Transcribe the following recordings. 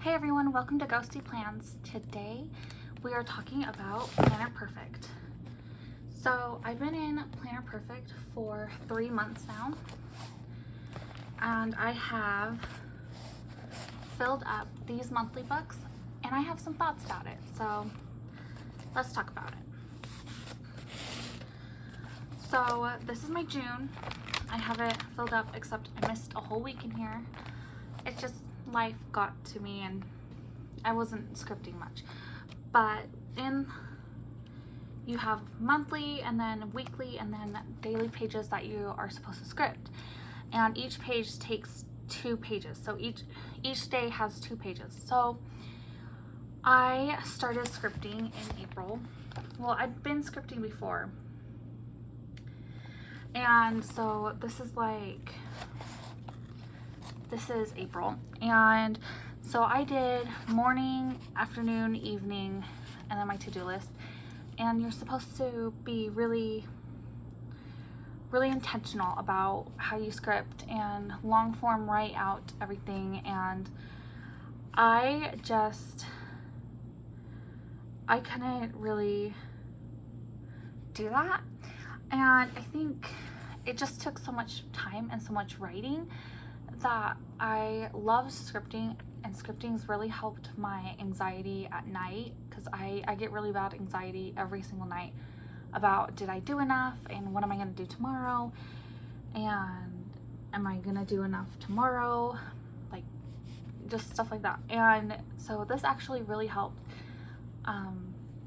Hey everyone, welcome to Ghosty Plans. Today we are talking about Planner Perfect. So I've been in Planner Perfect for 3 months now, and I have filled up these monthly books, and I have some thoughts about it. So let's talk about it. So this is my June. I have it filled up except I missed a whole week in here. It's just life got to me and I wasn't scripting much. But you have monthly and then weekly and then daily pages that you are supposed to script. And each page takes 2 pages. So each day has 2 pages. So I started scripting in April. Well, I've been scripting before. And so this is April, and so I did morning, afternoon, evening, and then my to-do list. And you're supposed to be really intentional about how you script and long form write out everything. And I couldn't really do that, and I think it just took so much time and so much writing that I love scripting, and scripting's really helped my anxiety at night, because I get really bad anxiety every single night about, did I do enough, and what am I going to do tomorrow, and am I going to do enough tomorrow, like just stuff like that. And so this actually really helped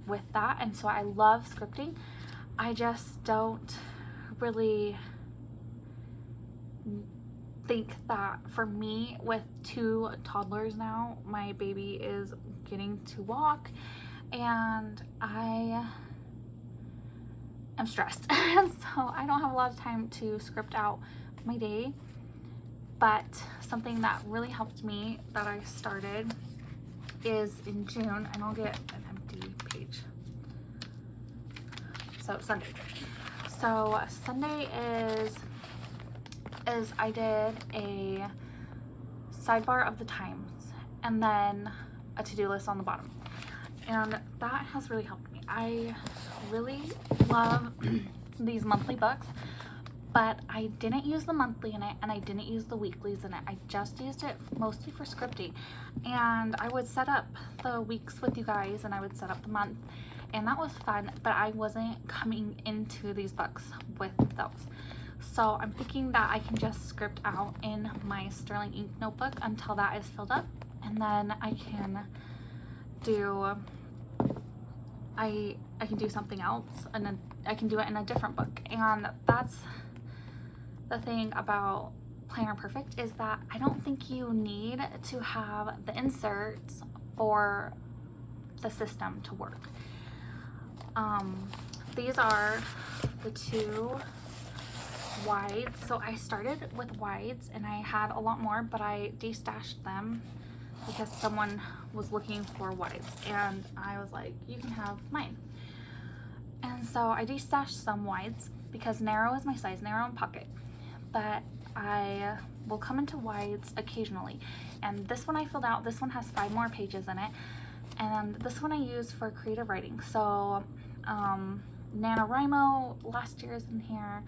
with that, and so I love scripting. I just don't really think that for me, with 2 toddlers now, my baby is getting to walk and I am stressed and so I don't have a lot of time to script out my day. But something that really helped me that I started is in June, and I'll get an empty page. So Sunday is I did a sidebar of the times and then a to-do list on the bottom, and that has really helped me. I really love these monthly books, but I didn't use the monthly in it and I didn't use the weeklies in it. I just used it mostly for scripting, and I would set up the weeks with you guys and I would set up the month, and that was fun, but I wasn't coming into these books with those. So I'm thinking that I can just script out in my Sterling ink notebook until that is filled up, and then I can do something else, and then I can do it in a different book. And that's the thing about Planner Perfect, is that I don't think you need to have the inserts for the system to work. These are the 2 wides. So I started with wides and I had a lot more, but I destashed them because someone was looking for wides and I was like, you can have mine. And so I destashed some wides because narrow is my size, narrow and pocket, but I will come into wides occasionally. And this one I filled out. This one has 5 more pages in it, and this one I use for creative writing. So NaNoWriMo last year is in here.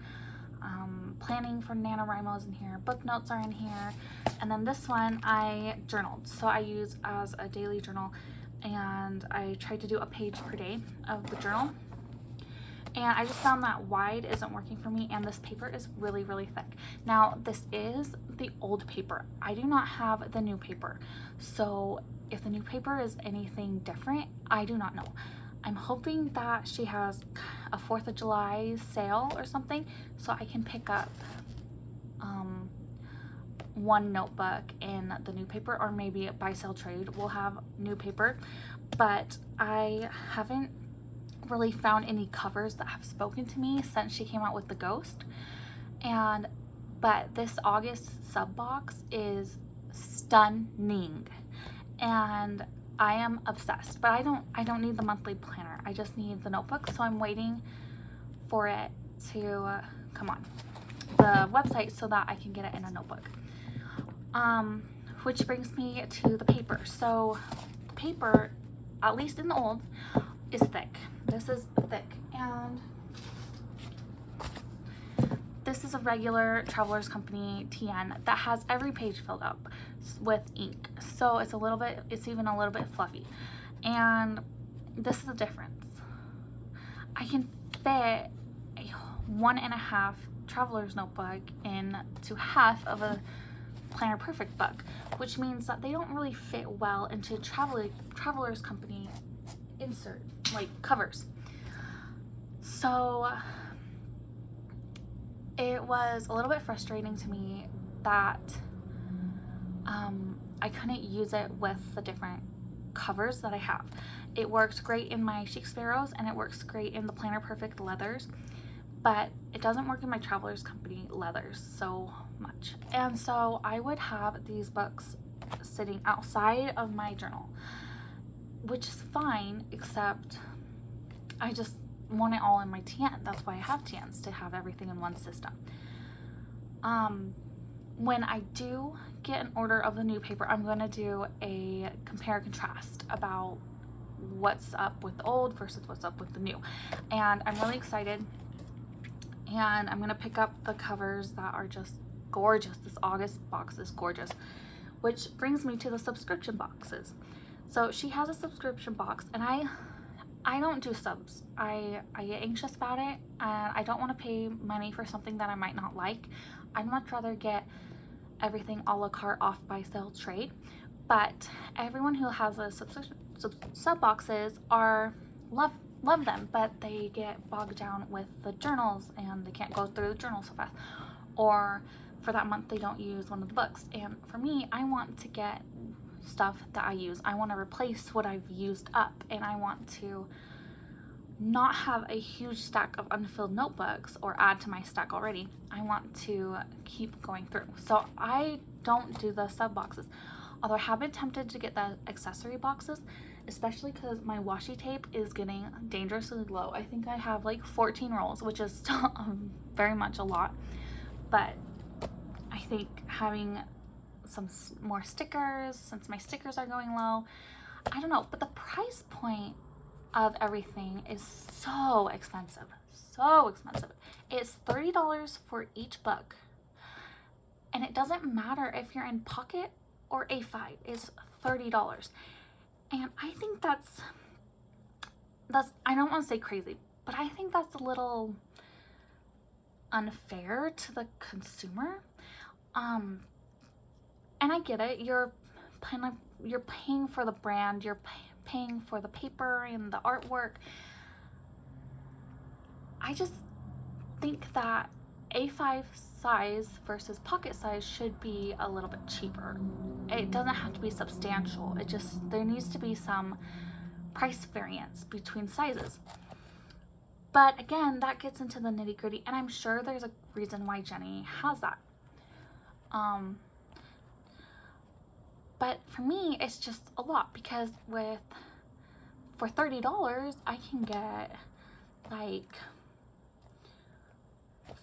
Planning for NaNoWriMo is in here. Book notes are in here. And then this one I journaled. So I use as a daily journal, and I tried to do a page per day of the journal. And I just found that wide isn't working for me, and this paper is really thick. Now this is the old paper. I do not have the new paper. So if the new paper is anything different, I do not know. I'm hoping that she has a 4th of July sale or something, so I can pick up 1 notebook in the new paper, or maybe at Buy Sell Trade we'll have new paper. But I haven't really found any covers that have spoken to me since she came out with the Ghost. But this August sub box is stunning, and I am obsessed. But I don't need the monthly planner. I just need the notebook. So I'm waiting for it to come on the website so that I can get it in a notebook. which brings me to the paper. So the paper, at least in the old, is thick. This is thick, and this is a regular Travelers Company TN that has every page filled up with ink. So it's even a little bit fluffy. And this is the difference. I can fit a 1.5 Traveler's notebook into half of a Planner Perfect book, which means that they don't really fit well into Travelers Company insert, like covers. So it was a little bit frustrating to me that I couldn't use it with the different covers that I have. It works great in my Chic Sparrows and it works great in the Planner Perfect leathers, but it doesn't work in my Travelers Company leathers so much. And so I would have these books sitting outside of my journal, which is fine, except I just want it all in my TN. That's why I have TNs, to have everything in one system. When I do get an order of the new paper, I'm going to do a compare contrast about what's up with the old versus what's up with the new. And I'm really excited. And I'm going to pick up the covers that are just gorgeous. This August box is gorgeous. Which brings me to the subscription boxes. So she has a subscription box, and I don't do subs. I get anxious about it, and I don't want to pay money for something that I might not like. I'd much rather get everything a la carte, off by sale trade. But everyone who has a sub boxes love them, but they get bogged down with the journals and they can't go through the journals so fast, or for that month they don't use one of the books. And for me, I want to get stuff that I use. I want to replace what I've used up, and I want to not have a huge stack of unfilled notebooks or add to my stack already. I want to keep going through. So I don't do the sub boxes, although I have been tempted to get the accessory boxes, especially because my washi tape is getting dangerously low. I think I have like 14 rolls, which is still very much a lot, but I think having some more stickers, since my stickers are going low, I don't know. But the price point of everything is so expensive. It's $30 for each book, and it doesn't matter if you're in pocket or A5. It's $30, and I think that's I don't want to say crazy, but I think that's a little unfair to the consumer. And I get it. You're paying for the brand. You're paying for the paper and the artwork. I just think that A5 size versus pocket size should be a little bit cheaper. It doesn't have to be substantial. There needs to be some price variance between sizes. But again, that gets into the nitty gritty, and I'm sure there's a reason why Jenny has that. But for me, it's just a lot, because for $30, I can get like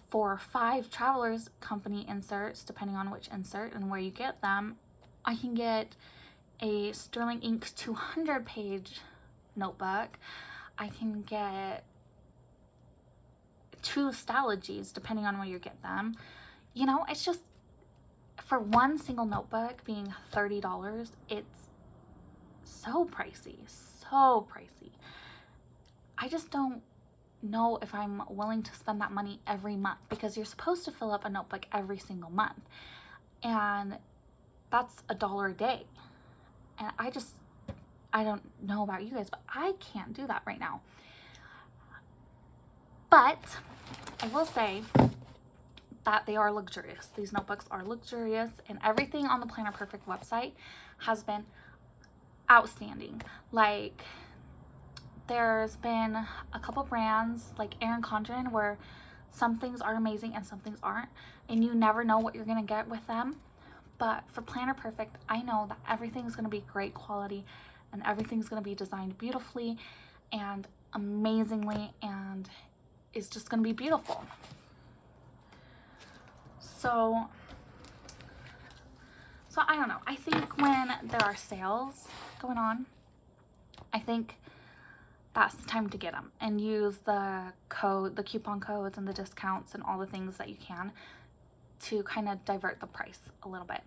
4 or 5 Travelers Company inserts, depending on which insert and where you get them. I can get a Sterling Ink 200-page notebook. I can get 2 Stalogies, depending on where you get them. You know, it's just, for one single notebook being $30, it's so pricey. I just don't know if I'm willing to spend that money every month, because you're supposed to fill up a notebook every single month, and that's $1 a day. And I don't know about you guys, but I can't do that right now. But I will say that they are luxurious. These notebooks are luxurious, and everything on the Planner Perfect website has been outstanding. Like, there's been a couple brands like Erin Condren where some things are amazing and some things aren't, and you never know what you're gonna get with them. But for Planner Perfect, I know that everything's gonna be great quality, and everything's gonna be designed beautifully and amazingly, and it's just gonna be beautiful. So So I don't know. I think when there are sales going on, I think that's the time to get them and use the coupon codes and the discounts and all the things that you can to kind of divert the price a little bit.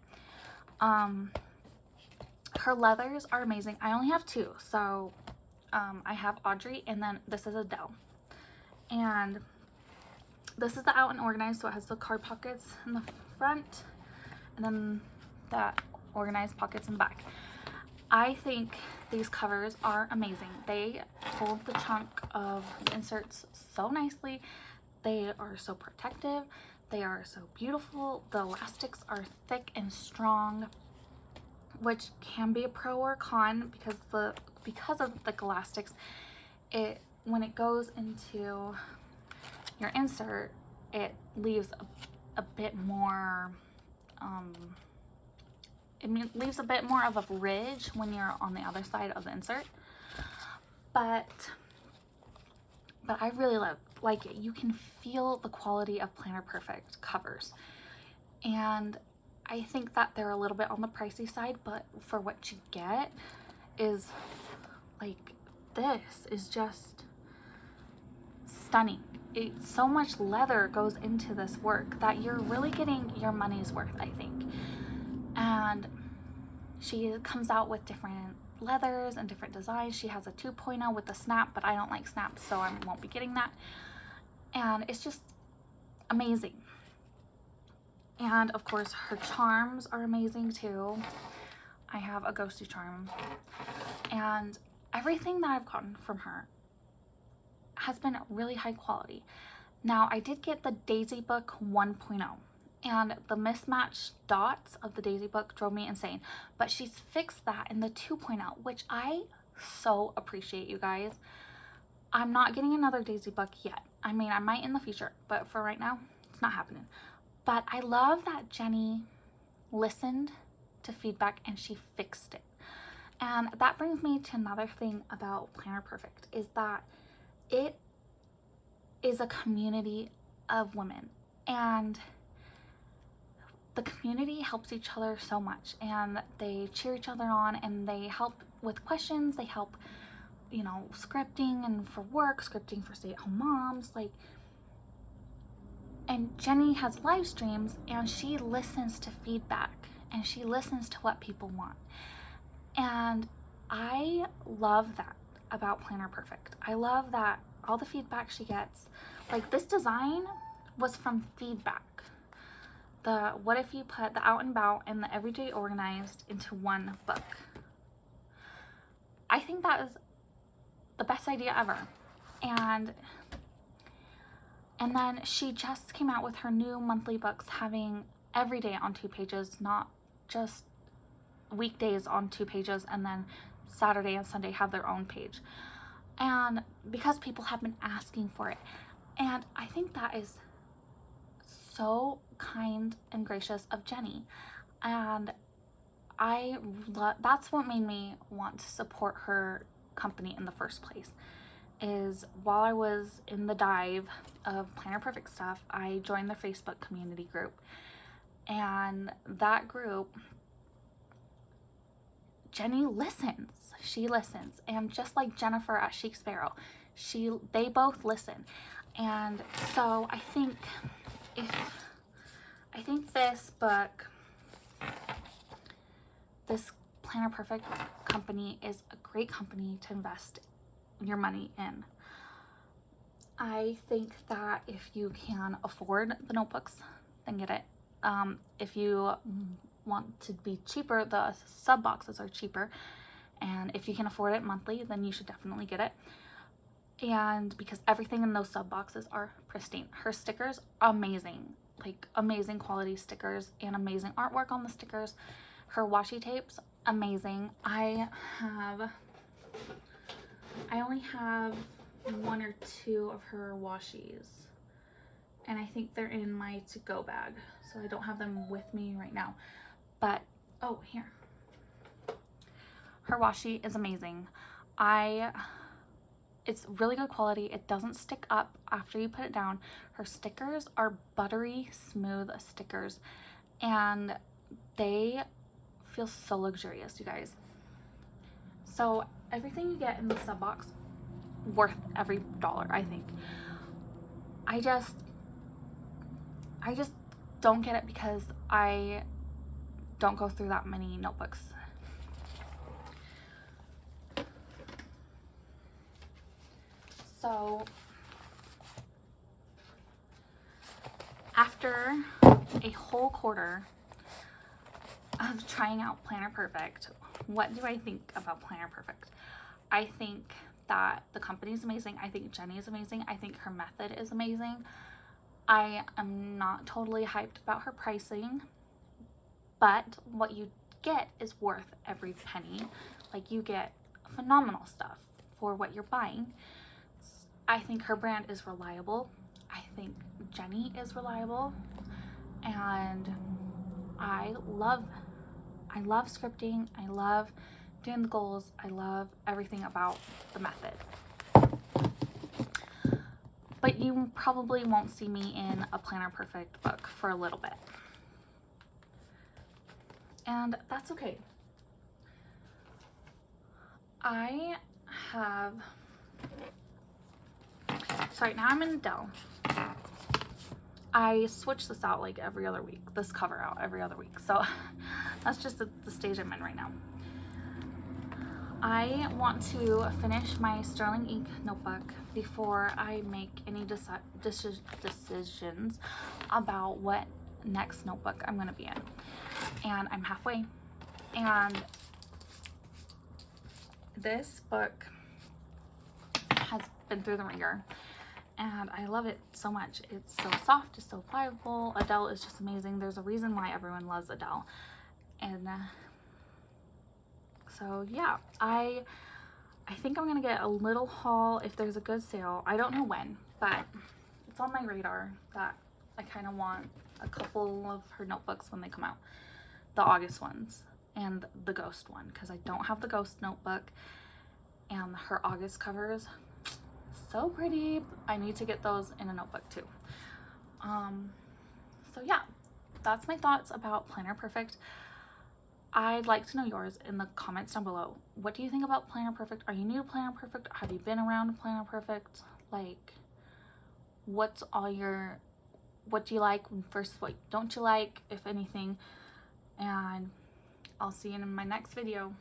Her leathers are amazing. I only have two, so I have Audrey, and then this is Adele. And this is the Out and Organized, so it has the card pockets in the front and then the organized pockets in the back. I think these covers are amazing. They hold the chunk of the inserts so nicely. They are so protective. They are so beautiful. The elastics are thick and strong, which can be a pro or con because of the elastics. When it goes into your insert, it leaves a bit more it leaves a bit more of a ridge when you're on the other side of the insert, but I really like it. You can feel the quality of Planner Perfect covers, and I think that they're a little bit on the pricey side, but for what you get is like, this is just stunning. So much leather goes into this work that you're really getting your money's worth, I think. And she comes out with different leathers and different designs. She has a 2.0 with the snap, but I don't like snaps, so I won't be getting that. And it's just amazing. And of course, her charms are amazing too. I have a ghosty charm, and everything that I've gotten from her has been really high quality. Now, I did get the Daisy Book 1.0, and the mismatched dots of the Daisy Book drove me insane, but she's fixed that in the 2.0, which I so appreciate, you guys. I'm not getting another Daisy Book yet. I mean, I might in the future, but for right now, it's not happening. But I love that Jenny listened to feedback and she fixed it. And that brings me to another thing about Planner Perfect, is that it is a community of women, and the community helps each other so much, and they cheer each other on, and they help with questions. They help, you know, scripting and for work, scripting for stay-at-home moms, like. And Jenny has live streams, and she listens to feedback, and she listens to what people want. And I love that about Planner Perfect. I love that all the feedback she gets, like this design was from feedback. What if you put the Out and About and the Everyday Organized into one book? I think that is the best idea ever. And then she just came out with her new monthly books, having every day on 2 pages, not just weekdays on 2 pages, and then Saturday and Sunday have their own page. And because people have been asking for it, and I think that is so kind and gracious of Jenny. And that's what made me want to support her company in the first place. Is while I was in the dive of Planner Perfect stuff, I joined the Facebook community group, and that group, Jenny listens. She listens, and just like Jennifer at Chic Sparrow, they both listen. And so I think this book, this Planner Perfect company, is a great company to invest your money in. I think that if you can afford the notebooks, then get it. If you want to be cheaper, the sub boxes are cheaper, and if you can afford it monthly, then you should definitely get it. And because everything in those sub boxes are pristine. Her stickers, amazing, like amazing quality stickers and amazing artwork on the stickers. Her washi tapes, amazing. I only have 1 or 2 of her washies, and I think they're in my to-go bag, so I don't have them with me right now. But oh, here, her washi is amazing. It's really good quality. It doesn't stick up after you put it down. Her stickers are buttery smooth stickers, and they feels so luxurious, you guys. So everything you get in the sub box, worth every dollar, I think. I just don't get it because I don't go through that many notebooks. So after a whole quarter of trying out Planner Perfect, what do I think about Planner Perfect? I think that the company is amazing. I think Jenny is amazing. I think her method is amazing. I am not totally hyped about her pricing, but what you get is worth every penny. Like, you get phenomenal stuff for what you're buying. I think her brand is reliable. I think Jenny is reliable, and I love scripting. I love doing the goals. I love everything about the method. But you probably won't see me in a Planner Perfect book for a little bit. And that's okay. I have, so right now I'm in Adele. I switch this out like every other week, this cover out every other week. So that's just the stage I'm in right now. I want to finish my Sterling ink notebook before I make any decisions about what next notebook I'm going to be in. And I'm halfway. And this book has been through the ringer, and I love it so much. It's so soft, it's so pliable. Adele is just amazing. There's a reason why everyone loves Adele. And so yeah, I think I'm gonna get a little haul if there's a good sale. I don't know when, but it's on my radar that I kind of want a couple of her notebooks when they come out, the August ones and the Ghost one, because I don't have the Ghost notebook, and her August covers, so pretty. I need to get those in a notebook too. So yeah, that's my thoughts about Planner Perfect. I'd like to know yours in the comments down below. What do you think about Planner Perfect? Are you new to Planner Perfect? Have you been around Planner Perfect? Like, what do you like versus what don't you like, if anything? And I'll see you in my next video.